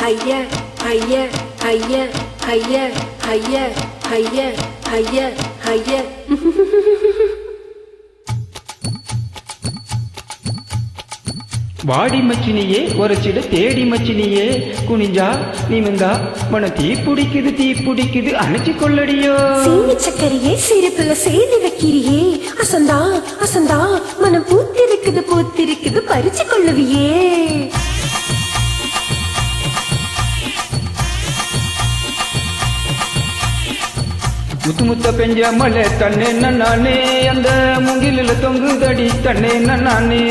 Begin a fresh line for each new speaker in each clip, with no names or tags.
ஐய ஐய ஐய ஐய ஐய ஐய ஐய ஐய
வாடி மச்சினியே உரைச்சிட தேடி மச்சினியே குனிஞ்சா நிமிந்தா மன தீ பிடிக்குது அணைச்சு கொள்ளடியோ
சீனி சக்கரையே சிரிப்புல செய்தி வைக்கிறியே அசந்தா அசந்தா மனம் பூத்திருக்குது பறிச்சு கொள்ளுவியே
முத்து முத்த பெஞ்ச மலை தன்னே நானே அந்த மூங்கில தொங்குதடி தன்னே நானே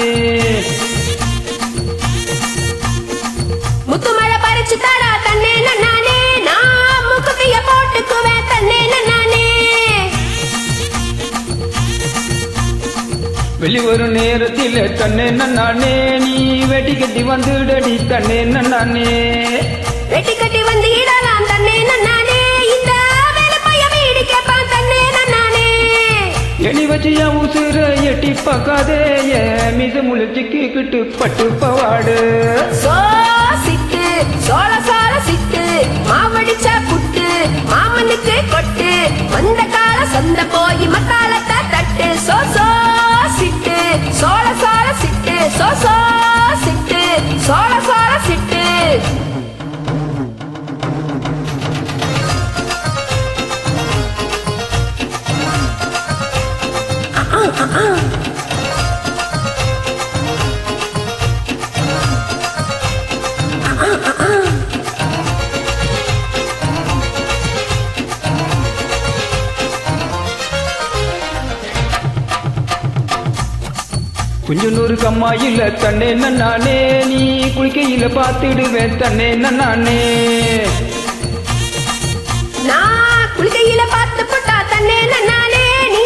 முத்து மழை பறிச்சு தாரா தன்னே நானே நான் முக்குத்திய போட்டுக்குவேன் தன்னே நானே
வெளிவரும் நேரத்தில் தன்னே நானே நீ வெட்டி கட்டி வந்துடடி தன்னே நானே
வெட்டி கட்டி வந்து இடலாம் தன்னே நானே இந்த வேலை பைய வீடு கேட்பான் தன்னே நானே
எணி வச்சு என் உசுர எட்டி பார்க்காதே மிச முழிச்சுக்கு கிட்டு பட்டு பவாடு
சிட்டு சோழ சோழ சிட்டு மாவடிச்ச புட்டு மாமனுக்கு கொட்டு வந்த கால சந்த போய் மக்காலத்தை தட்டு சோ சிட்டு சோழ சோழ சிட்டு சோ சிட்டு சோழ சோழ சிட்டு
கொஞ்சம் நூறு கம்மாயில தன்னே நானே நீ குளிக்கையில பார்த்துடுவேன் தன்னே நானே
நான் குளிக்கையில பார்த்து போட்டா தன்னே நானே நீ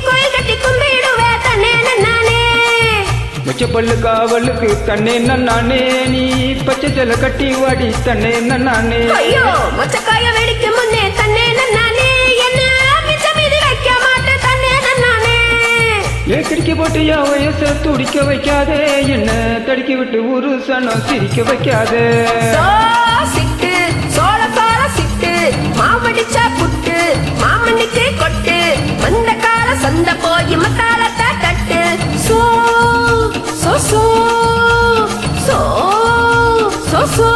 கோயில் கட்டி கும்பிடுவே தன்னே நானே
மச்ச பல்லு காவலுக்கு தன்னே நானே நீ பச்சை செல கட்டி வாடி தன்னே நானே
ஐயோ மச்சக்காய வெடிக்க முன்னே தன்னே நானே என்ன மிச்ச மீதி வைக்க மாட்டேன் தன்னே நானே
ஏ கிடிக்க போட்டு என் வயச துடிக்க வைக்காதே என்ன தடிக்க விட்டு ஒரு சனம் சிரிக்க வைக்காதே
சிட்டு சோழ சோழ சிட்டு மாவடிச்ச புட்டு மாமனுக்கு கொட்டு வந்த கால சந்த போய் மத்தாலத்தை தட்டு சோ சோ சோ சோ சோ சோ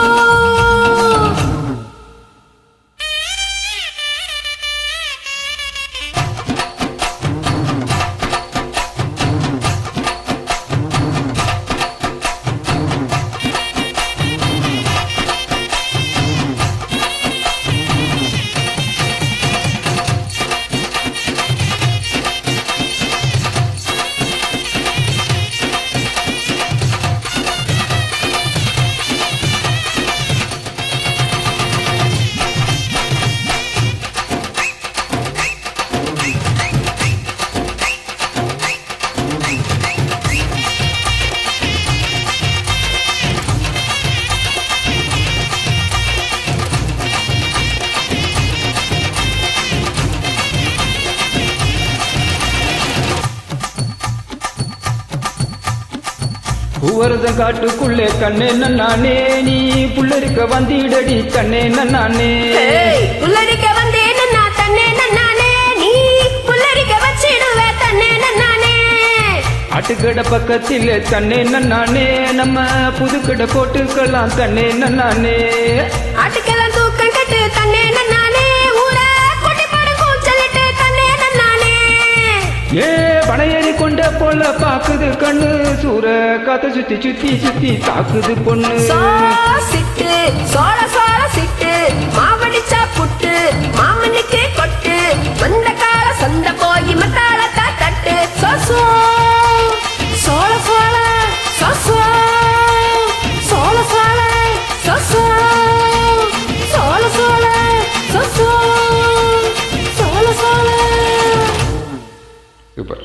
பூவரசம் காட்டுக்குள்ளே கண்ணே நானே நீ புள்ளரிக்க வந்திடடி தன்னே நானே
புள்ளரிக்க வந்தேன் நான் தன்னே நானே நீ புள்ளரிக்க வச்சிடுவே தன்னே நானே
ஆட்டுக்கடை பக்கத்தில் தன்னே நானே நம்ம புதுக்கடை போட்டுக்கலாம் தன்னே நானே
ஆட்டுக்கெல்லாம் தூக்கம் கட்டு தன்னே நானே ஊர கொட்டி படு கூச்சலிட்டு தன்னே நானே
ஏ பனையேறி கொண்ட போல பாக்குது கண்ணு சூற காத்த சுத்தி தாக்குது பொண்ணு
சிட்டு சோழ சோழ சிட்டு மாவடிச்ச புட்டு மாமனுக்கு கொட்டு வந்த கால சந்த போய் மத்தாலத்தை தட்டு so Chola Chola so Chola Chola so Chola Chola so Chola Chola
super.